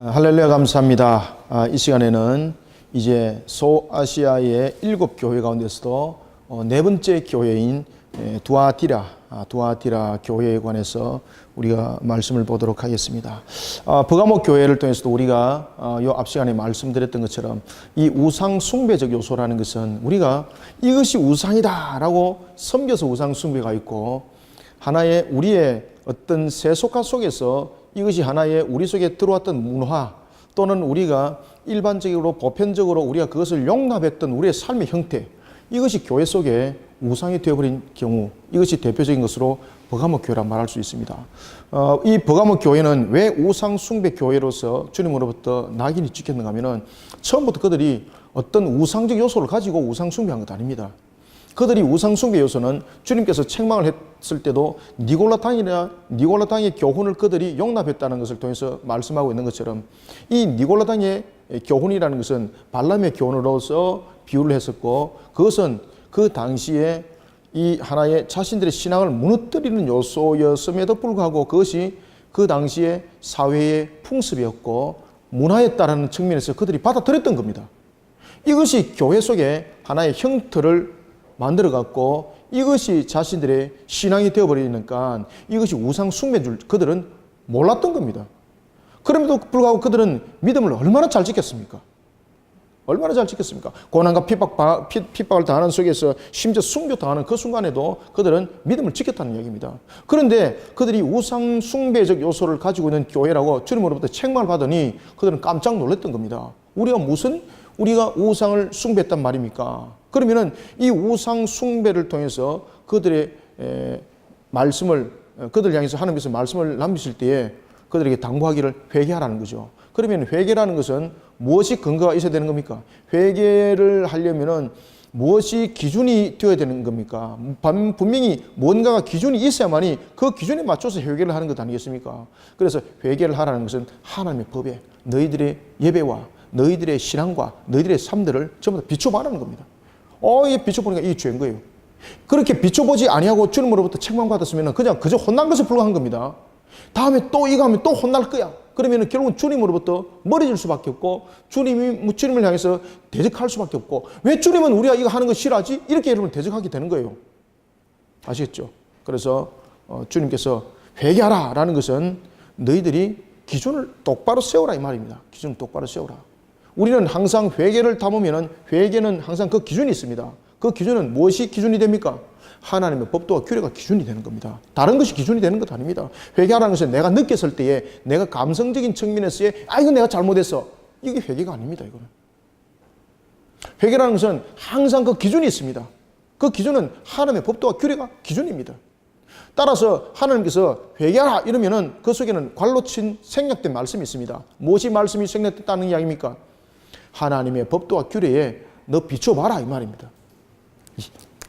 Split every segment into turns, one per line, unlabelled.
할렐루야, 감사합니다. 이 시간에는 이제 소아시아의 7교회 가운데서도 네 번째 교회인 두아티라 교회에 관해서 우리가 말씀을 보도록 하겠습니다. 버가모 교회를 통해서도 우리가 앞 시간에 말씀드렸던 것처럼 이 우상 숭배적 요소라는 것은 우리가 이것이 우상이다라고 섬겨서 우상 숭배가 있고, 하나의 우리의 어떤 세속화 속에서 이것이 하나의 우리 속에 들어왔던 문화, 또는 우리가 일반적으로 보편적으로 우리가 그것을 용납했던 우리의 삶의 형태, 이것이 교회 속에 우상이 되어버린 경우, 이것이 대표적인 것으로 버가모 교회라 말할 수 있습니다. 이 버가모 교회는 왜 우상 숭배 교회로서 주님으로부터 낙인이 찍혔는가 하면은, 처음부터 그들이 어떤 우상적 요소를 가지고 우상 숭배한 것 아닙니다. 그들이 우상 숭배 요소는 주님께서 책망을 했을 때도 니골라당의 교훈을 그들이 용납했다는 것을 통해서 말씀하고 있는 것처럼, 이 니골라당의 교훈이라는 것은 발람의 교훈으로서 비유를 했었고, 그것은 그 당시에 이 하나의 자신들의 신앙을 무너뜨리는 요소였음에도 불구하고 그것이 그 당시에 사회의 풍습이었고 문화였다라는 측면에서 그들이 받아들였던 겁니다. 이것이 교회 속에 하나의 형태를 만들어갖고 이것이 자신들의 신앙이 되어버리니까 이것이 우상 숭배인 줄 그들은 몰랐던 겁니다. 그럼에도 불구하고 그들은 믿음을 얼마나 잘 지켰습니까? 얼마나 잘 지켰습니까? 고난과 핍박을 당하는 속에서 심지어 순교당하는 그 순간에도 그들은 믿음을 지켰다는 얘기입니다. 그런데 그들이 우상 숭배적 요소를 가지고 있는 교회라고 주님으로부터 책망을 받으니 그들은 깜짝 놀랐던 겁니다. 우리가 우상을 숭배했단 말입니까? 그러면은 이 우상 숭배를 통해서 그들의 말씀을, 그들 향해서 하나님께서 말씀을 남기실 때에 그들에게 당부하기를 회개하라는 거죠. 그러면 회개라는 것은 무엇이 근거가 있어야 되는 겁니까? 회개를 하려면은 무엇이 기준이 되어야 되는 겁니까? 분명히 뭔가가 기준이 있어야만이 그 기준에 맞춰서 회개를 하는 것 아니겠습니까? 그래서 회개를 하라는 것은 하나님의 법에 너희들의 예배와 너희들의 신앙과 너희들의 삶들을 전부 다 비춰봐라는 겁니다. 이게 비춰보니까 이게 죄인 거예요. 그렇게 비춰보지 아니하고 주님으로부터 책망받았으면 그저 혼난 것에 불과한 겁니다. 다음에 또 이거 하면 또 혼날 거야. 그러면 결국은 주님으로부터 멀어질 수밖에 없고, 주님을 향해서 대적할 수밖에 없고, 왜 주님은 우리가 이거 하는 거 싫어하지? 이렇게 여러분 대적하게 되는 거예요. 아시겠죠? 그래서 주님께서 회개하라 라는 것은 너희들이 기준을 똑바로 세우라 이 말입니다. 기준을 똑바로 세우라. 우리는 항상 회개를 담으면 회개는 항상 그 기준이 있습니다. 그 기준은 무엇이 기준이 됩니까? 하나님의 법도와 규례가 기준이 되는 겁니다. 다른 것이 기준이 되는 것 아닙니다. 회개하라는 것은 내가 느꼈을 때에 내가 감성적인 측면에서의 이거 내가 잘못했어. 이게 회개가 아닙니다. 이거는. 회개라는 것은 항상 그 기준이 있습니다. 그 기준은 하나님의 법도와 규례가 기준입니다. 따라서 하나님께서 회개하라 이러면은 그 속에는 관로 친 생략된 말씀이 있습니다. 무엇이 말씀이 생략됐다는 이야기입니까? 하나님의 법도와 규례에 너 비춰봐라 이 말입니다.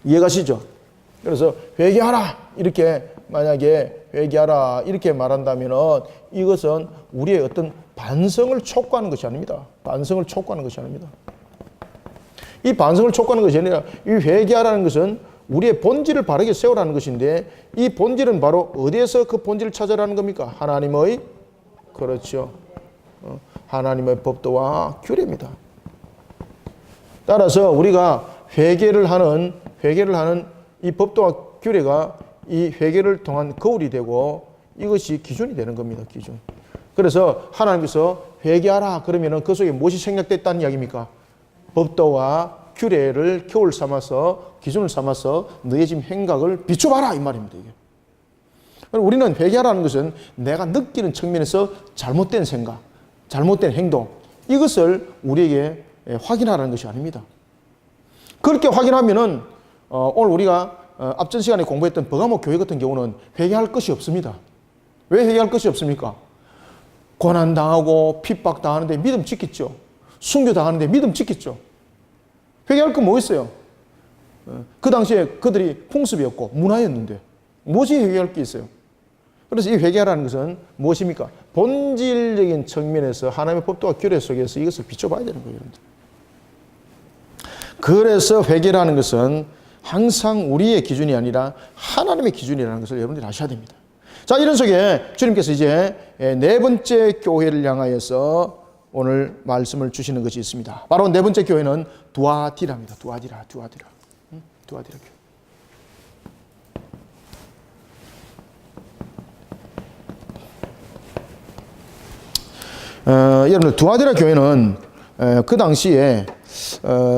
이해가시죠? 그래서 회개하라 이렇게 만약에 회개하라 이렇게 말한다면 이것은 우리의 어떤 반성을 촉구하는 것이 아닙니다. 반성을 촉구하는 것이 아닙니다. 이 반성을 촉구하는 것이 아니라 이 회개하라는 것은 우리의 본질을 바르게 세우라는 것인데, 이 본질은 바로 어디에서 그 본질을 찾아라는 겁니까? 하나님의, 그렇죠. 하나님의 법도와 규례입니다. 따라서 우리가 회개를 하는 이 법도와 규례가 이 회개를 통한 거울이 되고 이것이 기준이 되는 겁니다. 기준. 그래서 하나님께서 회개하라 그러면은 그 속에 무엇이 생략됐다는 이야기입니까? 법도와 규례를 겨울 삼아서 기준을 삼아서 너의 지금 행각을 비춰봐라 이 말입니다. 이게. 우리는 회개하라는 것은 내가 느끼는 측면에서 잘못된 생각, 잘못된 행동, 이것을 우리에게 확인하라는 것이 아닙니다. 그렇게 확인하면은 오늘 우리가 앞전 시간에 공부했던 버가모 교회 같은 경우는 회개할 것이 없습니다. 왜 회개할 것이 없습니까? 고난당하고 핍박당하는데 믿음 지켰죠. 순교당하는데 믿음 지켰죠. 회개할 건 뭐 있어요? 그 당시에 그들이 풍습이었고 문화였는데 무엇이 회개할 게 있어요? 그래서 이 회개하라는 것은 무엇입니까? 본질적인 측면에서 하나님의 법도와 규례 속에서 이것을 비춰봐야 되는 거예요. 그래서 회개라는 것은 항상 우리의 기준이 아니라 하나님의 기준이라는 것을 여러분들이 아셔야 됩니다. 자, 이런 속에 주님께서 이제 네 번째 교회를 향하여서 오늘 말씀을 주시는 것이 있습니다. 바로 네 번째 교회는 두아디라입니다. 두아디라. 두아디라 교회. 여러분들, 두아디라 교회는 그 당시에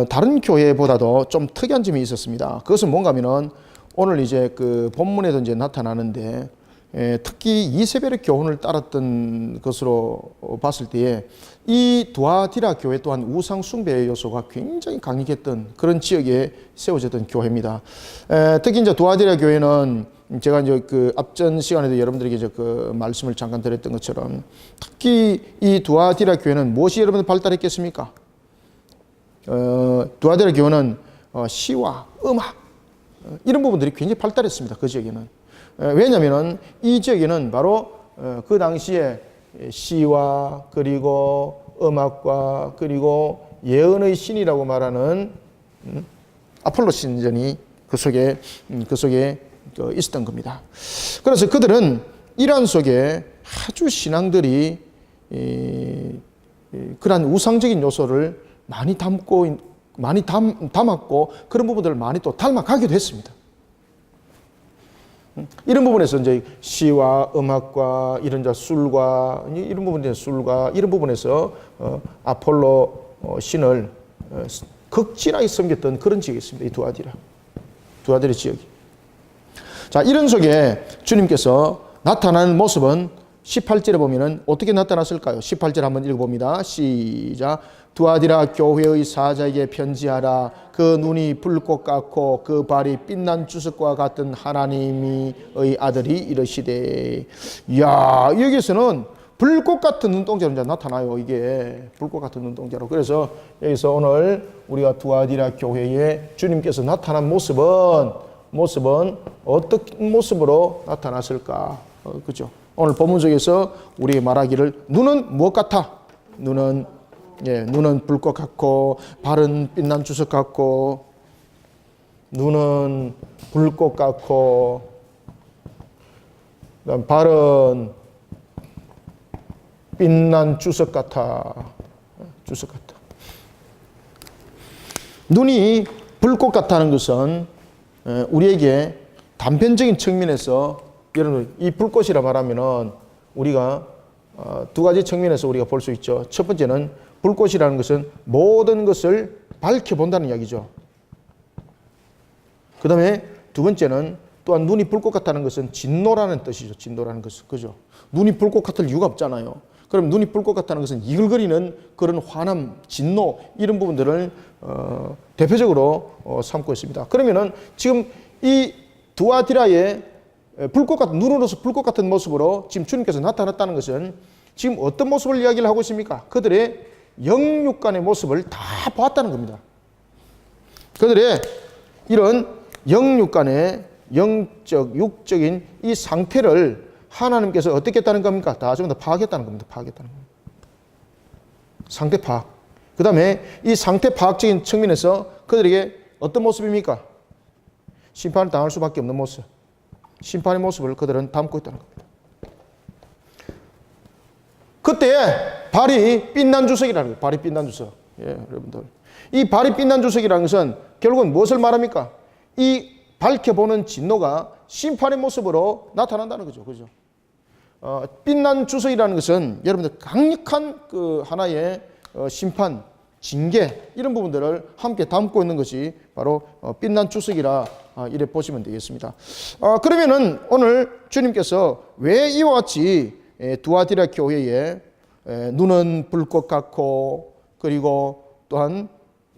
다른 교회보다도 좀 특이한 점이 있었습니다. 그것은 뭔가 하면은 오늘 이제 그 본문에도 이제 나타나는데, 특히 이세벨의 교훈을 따랐던 것으로 봤을 때에 이 두아디라 교회 또한 우상 숭배의 요소가 굉장히 강력했던 그런 지역에 세워졌던 교회입니다. 특히 이제 두아디라 교회는 제가 이제 그 앞전 시간에도 여러분들에게 이제 그 말씀을 잠깐 드렸던 것처럼 특히 이 두아디라 교회는 무엇이 여러분들 발달했겠습니까? 두아디라 교회는 시와 음악 이런 부분들이 굉장히 발달했습니다. 그 지역에는. 왜냐하면 이 지역에는 바로 그 당시에 시와 그리고 음악과 그리고 예언의 신이라고 말하는 아폴로 신전이 그 속에 있었던 겁니다. 그래서 그들은 이러한 속에 아주 신앙들이 그러한 우상적인 요소를 많이 담았고 그런 부분들을 많이 또 닮아가기도 했습니다. 이런 부분에서 이제 시와 음악과 이런 술과 이런 부분에서 아폴로 신을 극진하게 섬겼던 그런 지역이 있습니다. 이 두아디라 지역이. 자, 이런 속에 주님께서 나타나는 모습은 18절에 보면은 어떻게 나타났을까요? 18절 한번 읽어봅니다. 시작. 두아디라 교회의 사자에게 편지하라. 그 눈이 불꽃 같고 그 발이 빛난 주석과 같은 하나님의 아들이 이르시되. 이야, 여기서는 불꽃 같은 눈동자로 이제 나타나요. 이게 불꽃 같은 눈동자로. 그래서 여기서 오늘 우리가 두아디라 교회에 주님께서 나타난 모습은 어떤 모습으로 나타났을까? 그죠? 오늘 본문 속에서 우리에게 말하기를 눈은 무엇 같아? 눈은 불꽃 같고 발은 빛난 주석 같고 눈은 불꽃 같고 발은 빛난 주석 같아. 눈이 불꽃 같다는 것은 우리에게 단편적인 측면에서 여러분 이 불꽃이라 말하면은 우리가 두 가지 측면에서 우리가 볼 수 있죠. 첫 번째는 불꽃이라는 것은 모든 것을 밝혀본다는 이야기죠. 그 다음에 두 번째는 또한 눈이 불꽃 같다는 것은 진노라는 뜻이죠. 진노라는 것은. 그죠? 눈이 불꽃 같을 이유가 없잖아요. 그럼 눈이 불꽃 같다는 것은 이글거리는 그런 화남, 진노 이런 부분들을 대표적으로 삼고 있습니다. 그러면은 지금 이 두아디라의 불꽃 같은 눈으로서 불꽃 같은 모습으로 지금 주님께서 나타났다는 것은 지금 어떤 모습을 이야기를 하고 있습니까? 그들의 영육간의 모습을 다 보았다는 겁니다. 그들의 이런 영육간의 영적, 육적인 이 상태를 하나님께서 어떻게 했다는 겁니까? 다 전부 다 파악했다는 겁니다. 상태 파악. 그 다음에 이 상태 파악적인 측면에서 그들에게 어떤 모습입니까? 심판을 당할 수밖에 없는 모습. 심판의 모습을 그들은 담고 있다는 겁니다. 그때 발이 빛난 주석이라는 거예요. 발이 빛난 주석. 여러분들. 이 발이 빛난 주석이라는 것은 결국은 무엇을 말합니까? 이 밝혀보는 진노가 심판의 모습으로 나타난다는 거죠. 그죠? 빛난 주석이라는 것은 여러분들 강력한 그 하나의 심판, 징계 이런 부분들을 함께 담고 있는 것이 바로 빛난 주석이라 이래 보시면 되겠습니다. 그러면은 오늘 주님께서 왜 이와 같이 두아디라 교회에 눈은 불꽃 같고 그리고 또한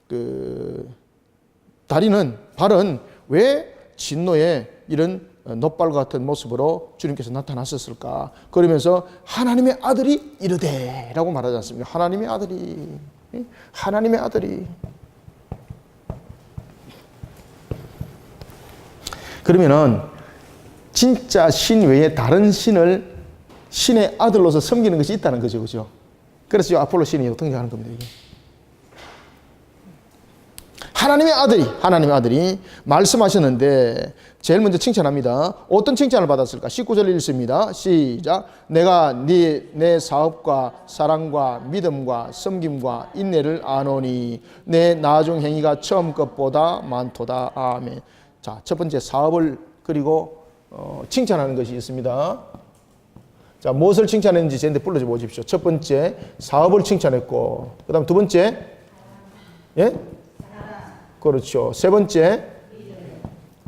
그 발은 왜 진노의 이런 놋발 같은 모습으로 주님께서 나타났었을까? 그러면서 하나님의 아들이 이르되 라고 말하지 않습니까? 하나님의 아들이. 그러면은 진짜 신 외에 다른 신을 신의 아들로서 섬기는 것이 있다는 거죠. 그죠? 그래서 아폴로 신이 등장하는 겁니다. 이게. 하나님의 아들이 말씀하셨는데 제일 먼저 칭찬합니다. 어떤 칭찬을 받았을까? 19절 읽습니다. 시작. 내가 내 사업과 사랑과 믿음과 섬김과 인내를 아노니 내 나중 행위가 처음 것보다 많도다. 아멘. 자, 첫 번째 사업을 그리고 칭찬하는 것이 있습니다. 자, 무엇을 칭찬했는지 제 한테 불러줘 보십시오. 첫 번째 사업을 칭찬했고, 그 다음 두 번째, 예? 그렇죠. 세 번째,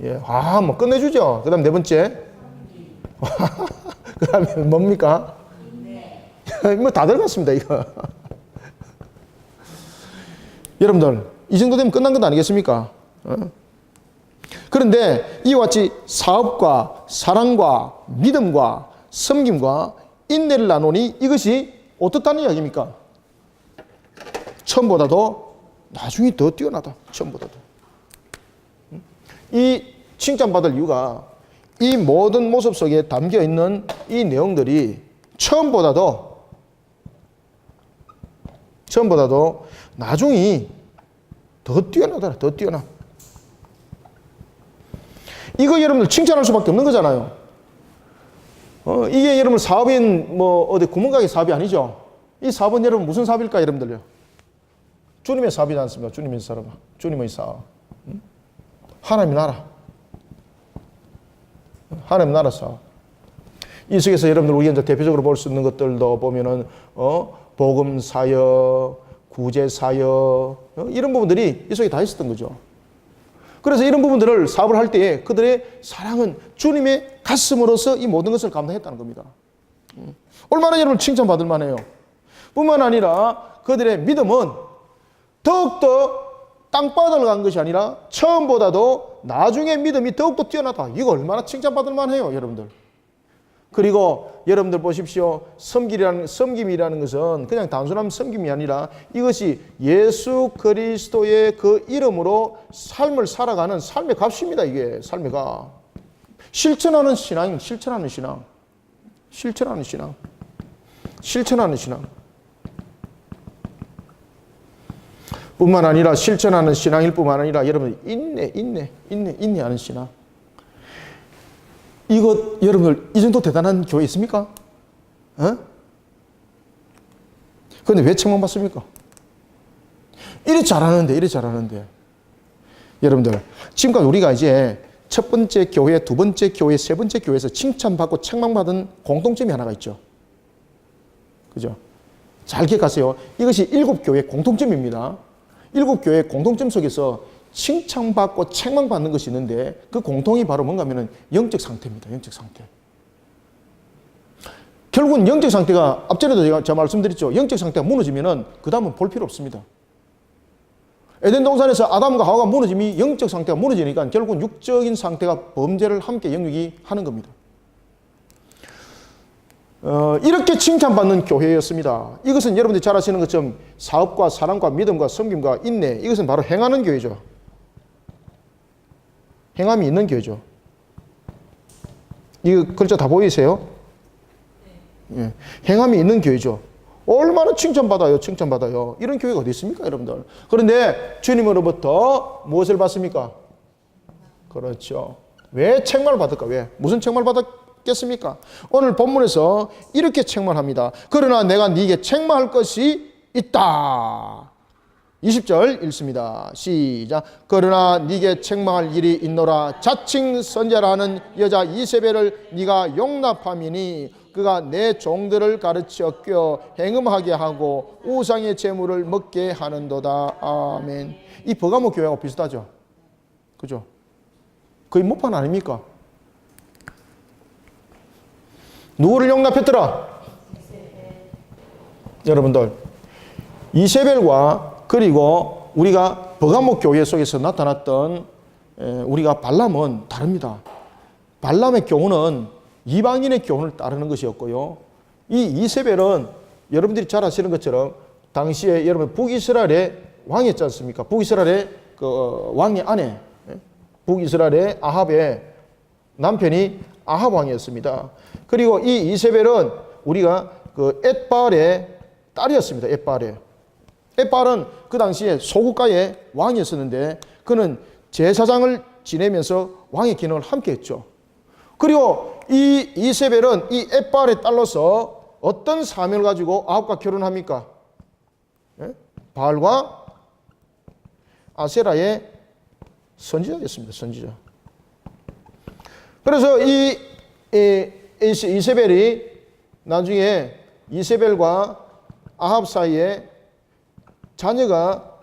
예, 뭐 끝내주죠. 그 다음 네 번째, 그 다음에 뭡니까? 뭐 다 들어갔습니다, 이거. 여러분들, 이 정도 되면 끝난 것 아니겠습니까? 그런데 이와 같이 사업과 사랑과 믿음과 섬김과 인내를 나누니 이것이 어떻다는 이야기입니까? 처음보다도 나중에 더 뛰어나다. 처음보다도. 이 칭찬받을 이유가 이 모든 모습 속에 담겨 있는 이 내용들이 처음보다도 나중에 더 뛰어나더라. 더 뛰어나. 이거 여러분들 칭찬할 수밖에 없는 거잖아요. 이게 여러분 사업인 어디 구멍가게 사업이 아니죠. 이 사업은 여러분 무슨 사업일까 여러분들요? 주님의 사업이지 않습니까? 주님의 사업, 주님의 사업. 하나님의 나라. 하나님의 나라 사업. 이 속에서 여러분들 우리가 이제 대표적으로 볼 수 있는 것들도 보면은 복음 사역, 구제 사역 이런 부분들이 이 속에 다 있었던 거죠. 그래서 이런 부분들을 사업을 할 때에 그들의 사랑은 주님의 가슴으로서 이 모든 것을 감당했다는 겁니다. 얼마나 여러분 칭찬받을 만해요. 뿐만 아니라 그들의 믿음은 더욱더 땅바닥을 간 것이 아니라 처음보다도 나중에 믿음이 더욱더 뛰어나다. 이거 얼마나 칭찬받을 만해요, 여러분들. 그리고 여러분들 보십시오. 섬김이라는 것은 그냥 단순한 섬김이 아니라 이것이 예수 그리스도의 그 이름으로 삶을 살아가는 삶의 값입니다. 이게 삶의 값. 실천하는 신앙. 뿐만 아니라 실천하는 신앙일 뿐만 아니라 여러분 인내하는 신앙. 이거 여러분들 이 정도 대단한 교회 있습니까? 그런데 왜 책망받습니까? 이래 잘하는데 여러분들 지금까지 우리가 이제 첫 번째 교회, 두 번째 교회, 세 번째 교회에서 칭찬받고 책망받은 공통점이 하나가 있죠. 그죠? 잘 기억하세요. 이것이 7교회의 공통점입니다. 7교회의 공통점 속에서 칭찬받고 책망받는 것이 있는데 그 공통이 바로 뭔가 하면은 영적 상태입니다. 영적 상태. 결국은 영적 상태가 앞전에도 제가 말씀드렸죠. 영적 상태가 무너지면은 그 다음은 볼 필요 없습니다. 에덴 동산에서 아담과 하와가 무너짐이 영적 상태가 무너지니까 결국은 육적인 상태가 범죄를 함께 영육이 하는 겁니다. 이렇게 칭찬받는 교회였습니다. 이것은 여러분들이 잘 아시는 것처럼 사업과 사랑과 믿음과 섬김과 인내, 이것은 바로 행하는 교회죠. 행함이 있는 교회죠. 이 글자 다 보이세요? 예. 행함이 있는 교회죠. 얼마나 칭찬받아요. 이런 교회가 어디 있습니까, 여러분들? 그런데 주님으로부터 무엇을 받습니까? 그렇죠. 왜 책망을 받을까? 왜? 무슨 책망을 받았겠습니까? 오늘 본문에서 이렇게 책망합니다. 그러나 내가 네게 책망할 것이 있다. 20절 읽습니다. 시작. 그러나 네게 책망할 일이 있노라. 자칭 선지자라는 여자 이세벨을 네가 용납함이니 그가 내 종들을 가르쳐 껴 행음하게 하고 우상의 제물을 먹게 하는도다. 아멘. 이 버가모 교회하고 비슷하죠? 그죠? 거의 모판 아닙니까? 누구를 용납했더라? 여러분들 이세벨과 그리고 우리가 버가모 교회 속에서 나타났던 우리가 발람은 다릅니다. 발람의 교훈은 이방인의 교훈을 따르는 것이었고요. 이 이세벨은 여러분들이 잘 아시는 것처럼 당시에 여러분 북이스라엘의 왕이었지 않습니까? 북이스라엘의 그 왕의 아내, 북이스라엘의 아합의 남편이 아합 왕이었습니다. 그리고 이 이세벨은 우리가 그 엣바알의 딸이었습니다. 엣바알의. 에빨은 그 당시에 소국가의 왕이었었는데 그는 제사장을 지내면서 왕의 기능을 함께 했죠. 그리고 이 이세벨은 이 에빨의 딸로서 어떤 사명을 가지고 아합과 결혼합니까? 예? 바알과 아세라의 선지자였습니다. 선지자. 그래서 이 이세벨이 나중에 이세벨과 아합 사이에 자녀가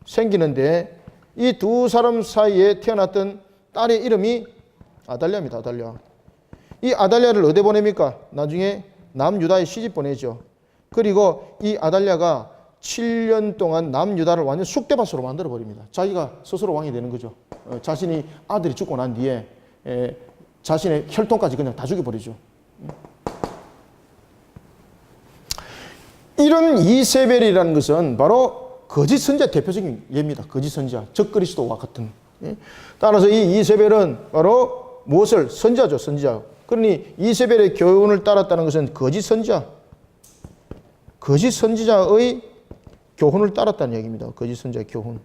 생기는데 이 두 사람 사이에 태어났던 딸의 이름이 아달랴입니다. 아달랴. 이 아달랴를 어디 보냅니까? 나중에 남유다에 시집 보내죠. 그리고 이 아달랴가 7년 동안 남유다를 완전 쑥대밭으로 만들어 버립니다. 자기가 스스로 왕이 되는 거죠. 자신이 아들이 죽고 난 뒤에 자신의 혈통까지 그냥 다 죽여버리죠. 이런 이세벨이라는 것은 바로 거짓 선지자 대표적인 예입니다. 거짓 선지자, 적그리스도와 같은. 따라서 이 이세벨은 바로 무엇을? 선지자죠. 선지자. 그러니 이세벨의 교훈을 따랐다는 것은 거짓 선지자, 거짓 선지자의 교훈을 따랐다는 얘기입니다. 거짓 선지자의 교훈.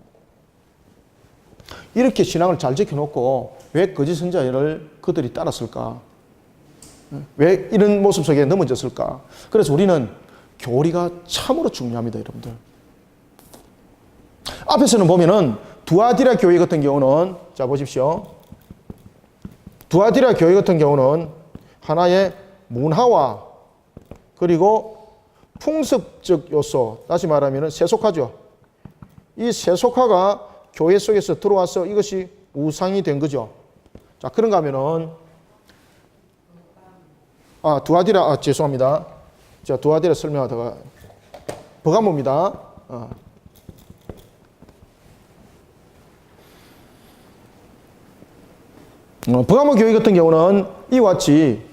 이렇게 신앙을 잘 지켜놓고 왜 거짓 선지자를 그들이 따랐을까? 왜 이런 모습 속에 넘어졌을까? 그래서 우리는 교리가 참으로 중요합니다, 여러분들. 앞에서는 보면은 두아디라 교회 같은 경우는, 자 보십시오. 두아디라 교회 같은 경우는 하나의 문화와 그리고 풍습적 요소, 다시 말하면 세속화죠. 이 세속화가 교회 속에서 들어와서 이것이 우상이 된 거죠. 자, 그런가 하면은, 죄송합니다. 자, 두아디라 설명하다가, 버가모입니다. 버가모 교회 같은 경우는 이와 같이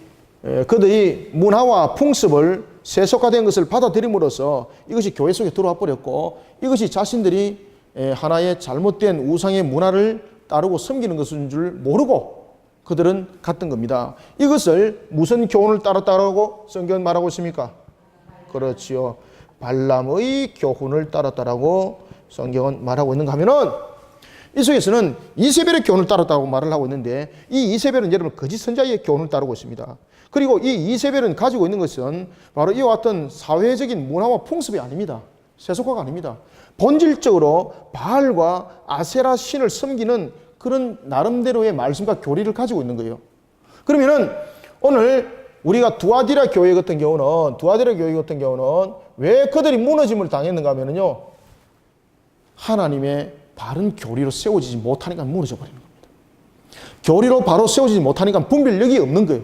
그들이 문화와 풍습을 세속화된 것을 받아들임으로써 이것이 교회 속에 들어와 버렸고 이것이 자신들이 하나의 잘못된 우상의 문화를 따르고 섬기는 것인 줄 모르고 그들은 갔던 겁니다. 이것을 무슨 교훈을 따랐다라고 성경은 말하고 있습니까? 그렇지요. 발람의 교훈을 따랐다라고 성경은 말하고 있는가 하면은 이 속에서는 이세벨의 교훈을 따랐다고 말을 하고 있는데 이 이세벨은 여러분 거짓 선지자의 교훈을 따르고 있습니다. 그리고 이 이세벨은 가지고 있는 것은 바로 이와 같은 사회적인 문화와 풍습이 아닙니다. 세속화가 아닙니다. 본질적으로 바알과 아세라 신을 섬기는 그런 나름대로의 말씀과 교리를 가지고 있는 거예요. 그러면은 오늘 우리가 두아디라 교회 같은 경우는 왜 그들이 무너짐을 당했는가 하면요. 하나님의 바른 교리로 세워지지 못하니까 무너져 버리는 겁니다. 교리로 바로 세워지지 못하니까 분별력이 없는 거예요.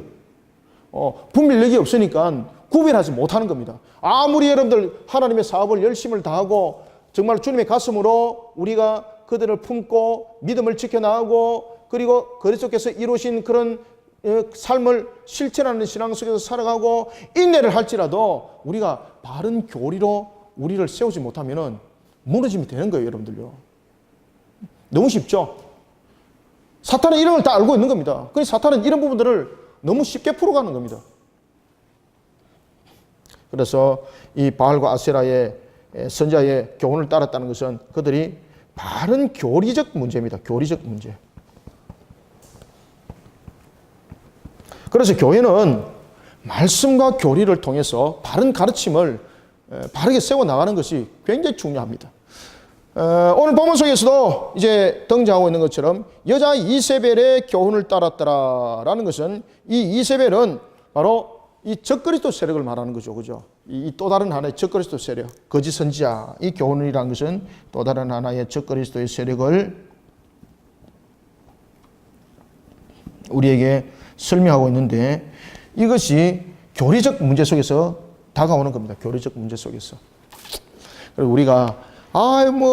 분별력이 없으니까 구별하지 못하는 겁니다. 아무리 여러분들 하나님의 사업을 열심을 다하고 정말 주님의 가슴으로 우리가 그들을 품고 믿음을 지켜나가고 그리고 그리스도께서 이루신 그런 삶을 실천하는 신앙 속에서 살아가고 인내를 할지라도 우리가 바른 교리로 우리를 세우지 못하면 무너짐이 되는 거예요, 여러분들요. 너무 쉽죠? 사탄은 이런 걸 다 알고 있는 겁니다. 그래서 사탄은 이런 부분들을 너무 쉽게 풀어가는 겁니다. 그래서 이 바알과 아세라의 선지자의 교훈을 따랐다는 것은 그들이 바른 교리적 문제입니다. 교리적 문제. 그래서 교회는 말씀과 교리를 통해서 바른 가르침을 바르게 세워나가는 것이 굉장히 중요합니다. 오늘 본문 속에서도 이제 등장하고 있는 것처럼 여자 이세벨의 교훈을 따랐더라라는 것은 이 이세벨은 바로 이 적그리스도 세력을 말하는 거죠. 그죠? 이 또 다른 하나의 적그리스도 세력, 거짓 선지자, 이 교훈이라는 것은 또 다른 하나의 적그리스도의 세력을 우리에게 설명하고 있는데 이것이 교리적 문제 속에서 다가오는 겁니다. 교리적 문제 속에서. 그리고 우리가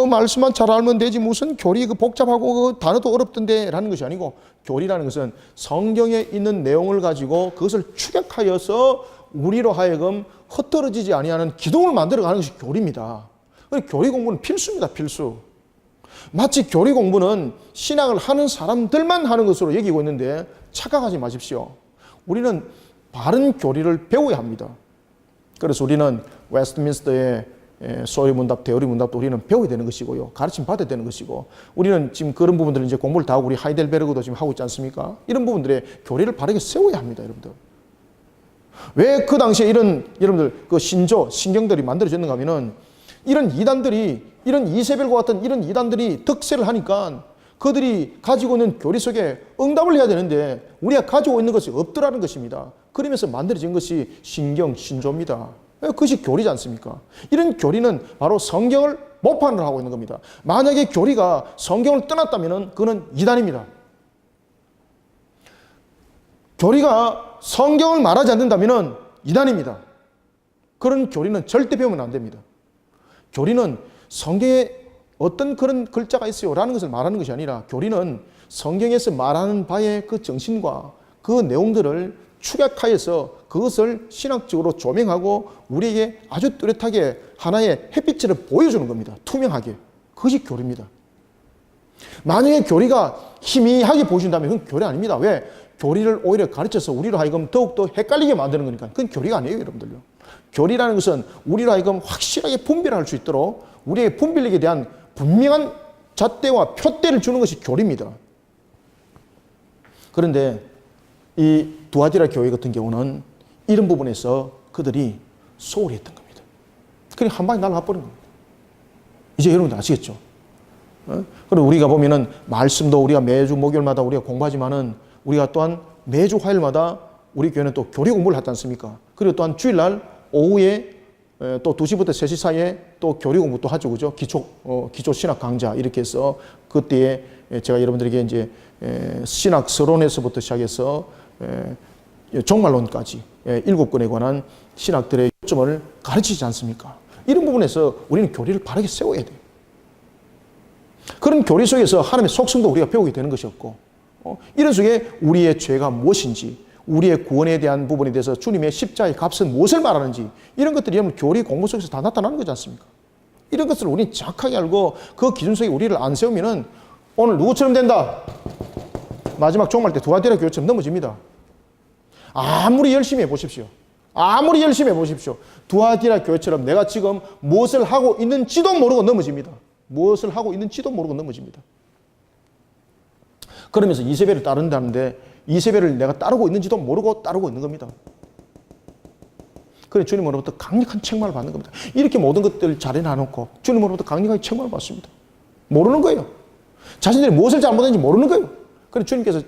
말씀만 잘 알면 되지 무슨 교리 그 복잡하고 그 단어도 어렵던데 라는 것이 아니고 교리라는 것은 성경에 있는 내용을 가지고 그것을 축약하여서 우리로 하여금 흩어지지 아니하는 기둥을 만들어가는 것이 교리입니다. 교리 공부는 필수입니다. 필수. 마치 교리 공부는 신앙을 하는 사람들만 하는 것으로 여기고 있는데 착각하지 마십시오. 우리는 바른 교리를 배워야 합니다. 그래서 우리는 웨스트민스터의 소리 문답, 대어리 문답도 우리는 배워야 되는 것이고요. 가르침 받아야 되는 것이고, 우리는 지금 그런 부분들을 이제 공부를 다 하고 우리 하이델베르그도 지금 하고 있지 않습니까? 이런 부분들의 교리를 바르게 세워야 합니다, 여러분들. 왜 그 당시에 이런 여러분들 그 신경들이 만들어졌는가 하면은 이런 이단들이, 이런 이세벨과 같은 이런 이단들이 득세를 하니까 그들이 가지고 있는 교리 속에 응답을 해야 되는데 우리가 가지고 있는 것이 없더라는 것입니다. 그러면서 만들어진 것이 신조입니다. 그것이 교리지 않습니까? 이런 교리는 바로 성경을 모판을 하고 있는 겁니다. 만약에 교리가 성경을 떠났다면 그는 이단입니다. 교리가 성경을 말하지 않는다면 이단입니다. 그런 교리는 절대 배우면 안 됩니다. 교리는 성경에 어떤 그런 글자가 있어요 라는 것을 말하는 것이 아니라 교리는 성경에서 말하는 바의 그 정신과 그 내용들을 축약하여서 그것을 신학적으로 조명하고 우리에게 아주 뚜렷하게 하나의 햇빛을 보여주는 겁니다. 투명하게. 그것이 교리입니다. 만약에 교리가 희미하게 보여준다면 그건 교리 아닙니다. 왜? 교리를 오히려 가르쳐서 우리로 하여금 더욱더 헷갈리게 만드는 거니까. 그건 교리가 아니에요, 여러분들요. 교리라는 것은 우리로 하여금 확실하게 분별할 수 있도록 우리의 분별력에 대한 분명한 잣대와 표대를 주는 것이 교리입니다. 그런데 이 두아디라 교회 같은 경우는 이런 부분에서 그들이 소홀히 했던 겁니다. 그냥 한 방에 날아가버린 겁니다. 이제 여러분들 아시겠죠? 그리고 우리가 보면은 말씀도 우리가 매주 목요일마다 우리가 공부하지만은 우리가 또한 매주 화요일마다 우리 교회는 또 교리 공부를 하지 않습니까? 그리고 또한 주일날 오후에 또 2시부터 3시 사이에 또 교리 공부 또 하죠. 그죠? 기초 신학 강좌 이렇게 해서 그때에 제가 여러분들에게 이제 신학 서론에서부터 시작해서 종말론까지 7권에 관한 신학들의 요점을 가르치지 않습니까? 이런 부분에서 우리는 교리를 바르게 세워야 돼요. 그런 교리 속에서 하나님의 속성도 우리가 배우게 되는 것이었고, 이런 속에 우리의 죄가 무엇인지, 우리의 구원에 대한 부분에 대해서 주님의 십자가의 값은 무엇을 말하는지, 이런 것들이 여러분 교리 공부 속에서 다 나타나는 거지 않습니까? 이런 것을 우리는 정확하게 알고 그 기준 속에 우리를 안 세우면은 오늘 누구처럼 된다? 마지막 종말 때 두아디라 교회처럼 넘어집니다. 아무리 열심히 해보십시오. 아무리 열심히 해보십시오. 두아디라 교회처럼 내가 지금 무엇을 하고 있는지도 모르고 넘어집니다. 무엇을 하고 있는지도 모르고 넘어집니다. 그러면서 이세벨을 따른다는데 이세벨을 내가 따르고 있는지도 모르고 따르고 있는 겁니다. 그래서 주님으로부터 강력한 책망을 받는 겁니다. 이렇게 모든 것들을 잘 해놔놓고 주님으로부터 강력하게 책망을 받습니다. 모르는 거예요. 자신들이 무엇을 잘못했는지 모르는 거예요. 그래서 주님께서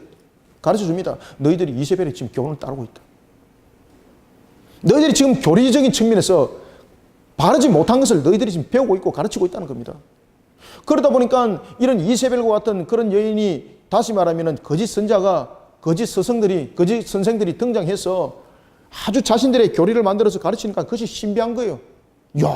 가르쳐 줍니다. 너희들이 이세벨의 지금 교훈을 따르고 있다. 너희들이 지금 교리적인 측면에서 바르지 못한 것을 너희들이 지금 배우고 있고 가르치고 있다는 겁니다. 그러다 보니까 이런 이세벨과 같은 그런 여인이 다시 말하면 거짓 선자가 거짓 스승들이 거짓 선생들이 등장해서 아주 자신들의 교리를 만들어서 가르치니까 그것이 신비한 거예요. 이야,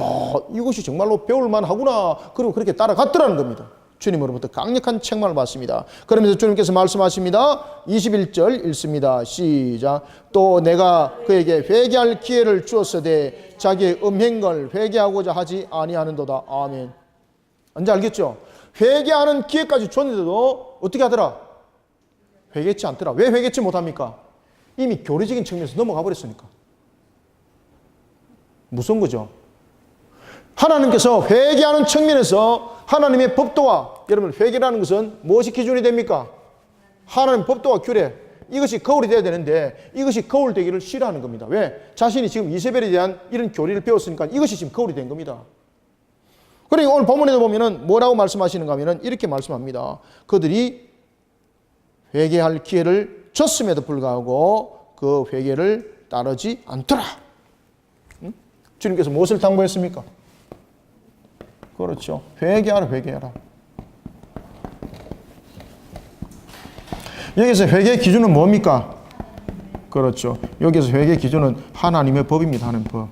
이것이 정말로 배울만 하구나. 그리고 그렇게 따라갔더라는 겁니다. 주님으로부터 강력한 책망을 받습니다. 그러면서 주님께서 말씀하십니다. 21절 읽습니다. 시작. 또 내가 그에게 회개할 기회를 주었으되 자기의 음행을 회개하고자 하지 아니하는도다. 아멘. 언제 알겠죠? 회개하는 기회까지 줬는데도 어떻게 하더라? 회개치 않더라. 왜 회개치 못합니까? 이미 교리적인 측면에서 넘어가 버렸으니까. 무서운 거죠. 하나님께서 회개하는 측면에서 하나님의 법도와, 여러분 회개라는 것은 무엇이 기준이 됩니까? 하나님의 법도와 규례, 이것이 거울이 돼야 되는데 이것이 거울 되기를 싫어하는 겁니다. 왜? 자신이 지금 이세벨에 대한 이런 교리를 배웠으니까 이것이 지금 거울이 된 겁니다. 그리고 오늘 본문에도 보면은 뭐라고 말씀하시는가 하면은 이렇게 말씀합니다. 그들이 회개할 기회를 줬음에도 불구하고 그 회개를 따르지 않더라. 응? 주님께서 무엇을 당부했습니까? 그렇죠. 회개하라, 회개하라. 여기서 회개의 기준은 뭡니까? 그렇죠. 여기서 회개의 기준은 하나님의 법입니다. 하나님의 법.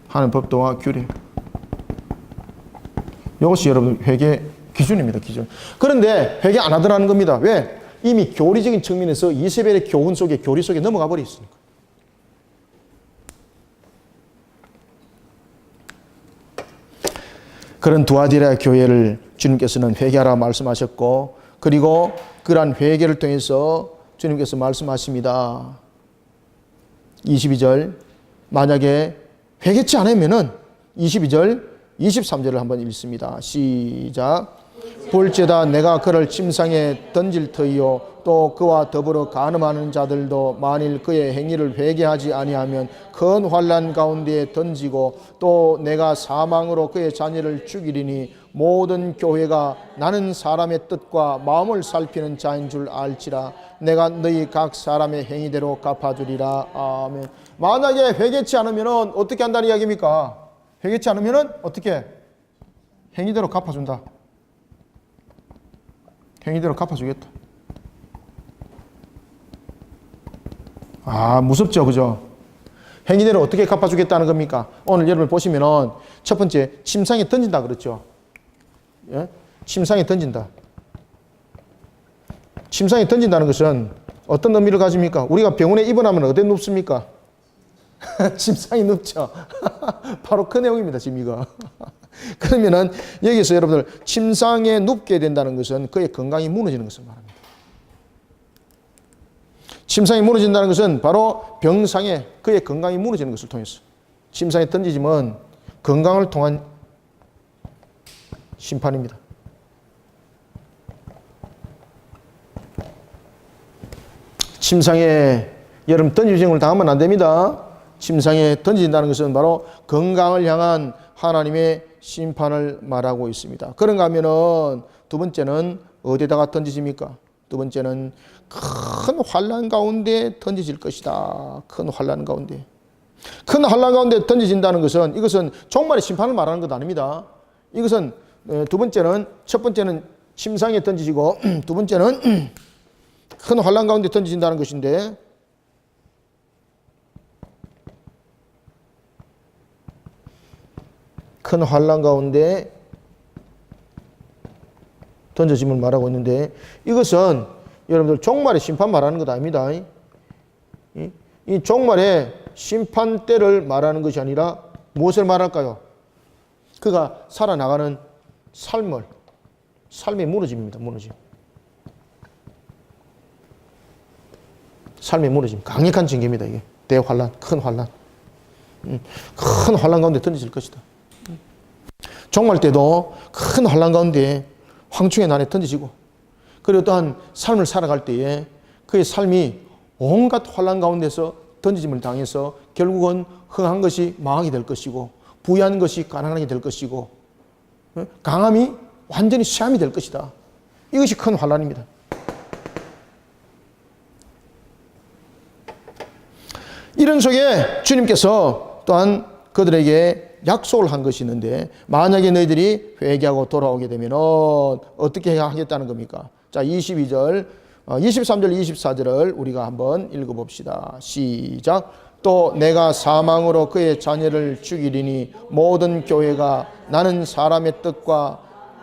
하나님의 법도와 규례. 이것이 여러분 회개 기준입니다. 기준. 그런데 회개 안 하더라는 겁니다. 왜? 이미 교리적인 측면에서 이세벨의 교훈 속에, 교리 속에 넘어가 버렸으니까. 그런 두아디라 교회를 주님께서는 회개하라 말씀하셨고, 그리고 그러한 회개를 통해서 주님께서 말씀하십니다. 22절. 만약에 회개치 않으면은 22절, 23절을 한번 읽습니다. 시작. 볼지어다 내가 그를 침상에 던질 터이요 또 그와 더불어 간음하는 자들도 만일 그의 행위를 회개하지 아니하면 큰 환난 가운데에 던지고 또 내가 사망으로 그의 자녀를 죽이리니 모든 교회가 나는 사람의 뜻과 마음을 살피는 자인 줄 알지라. 내가 너희 각 사람의 행위대로 갚아주리라. 아멘. 만약에 회개치 않으면 어떻게 한다는 이야기입니까? 회개치 않으면 어떻게? 행위대로 갚아준다. 행위대로 갚아주겠다. 아, 무섭죠, 그죠? 행위대로 어떻게 갚아주겠다는 겁니까? 오늘 여러분 보시면은 첫 번째, 침상에 던진다 그랬죠? 예? 침상에 던진다. 침상에 던진다는 것은 어떤 의미를 가집니까? 우리가 병원에 입원하면 어디에 눕습니까? 침상에 눕죠. 바로 그 내용입니다, 지금 이거. 그러면은 여기서 여러분들 침상에 눕게 된다는 것은 그의 건강이 무너지는 것을 말합니다. 침상이 무너진다는 것은 바로 병상에 그의 건강이 무너지는 것을 통해서 침상에 던지지면 건강을 통한 심판입니다. 침상에 여러분 던지증을 당하면 안 됩니다. 침상에 던진다는 것은 바로 건강을 향한 하나님의 심판을 말하고 있습니다. 그런가 하면은 두 번째는 어디다가 던지십니까? 두 번째는 큰 환난 가운데 던지질 것이다. 큰 환난 가운데. 큰 환난 가운데 던지진다는 것은 이것은 종말의 심판을 말하는 것 아닙니다. 이것은 두 번째는 첫 번째는 침상에 던지시고 두 번째는 큰 환난 가운데 던지진다는 것인데 큰 환난 가운데 던져짐을 말하고 있는데 이것은 여러분들 종말의 심판 말하는 것 아닙니다. 이 종말의 심판 때를 말하는 것이 아니라 무엇을 말할까요? 그가 살아나가는 삶의 무너짐입니다. 무너짐. 삶의 무너짐. 강력한 징계입니다. 이게 대환란, 큰 환란. 큰 환란 가운데 던져질 것이다. 종말 때도 큰 환란 가운데 황충의 난에 던지시고 그리고 또한 삶을 살아갈 때에 그의 삶이 온갖 환란 가운데서 던지짐을 당해서 결국은 흥한 것이 망하게 될 것이고 부유한 것이 가난하게 될 것이고 강함이 완전히 쇠함이 될 것이다. 이것이 큰 환란입니다. 이런 속에 주님께서 또한 그들에게 약속을 한 것이 있는데 만약에 너희들이 회개하고 돌아오게 되면 어떻게 하겠다는 겁니까? 자, 22절, 23절, 24절을 우리가 한번 읽어봅시다. 시작. 또 내가 사망으로 그의 자녀를 죽이리니 모든 교회가 나는 사람의 뜻과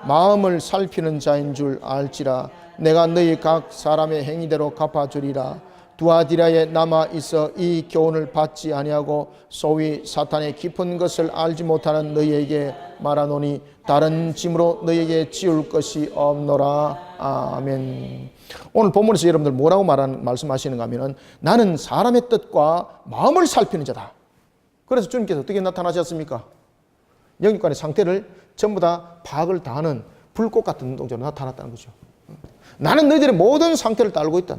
마음을 살피는 자인 줄 알지라. 내가 너희 각 사람의 행위대로 갚아주리라. 두아디라에 남아 있어 이 교훈을 받지 아니하고 소위 사탄의 깊은 것을 알지 못하는 너희에게 말하노니 다른 짐으로 너희에게 지울 것이 없노라. 아멘. 오늘 본문에서 여러분들 뭐라고 말씀하시는가 하면은 나는 사람의 뜻과 마음을 살피는 자다. 그래서 주님께서 어떻게 나타나셨습니까? 영육간의 상태를 전부 다 파악을 다하는 불꽃 같은 눈동자로 나타났다는 거죠. 나는 너희들의 모든 상태를 다 알고 있다.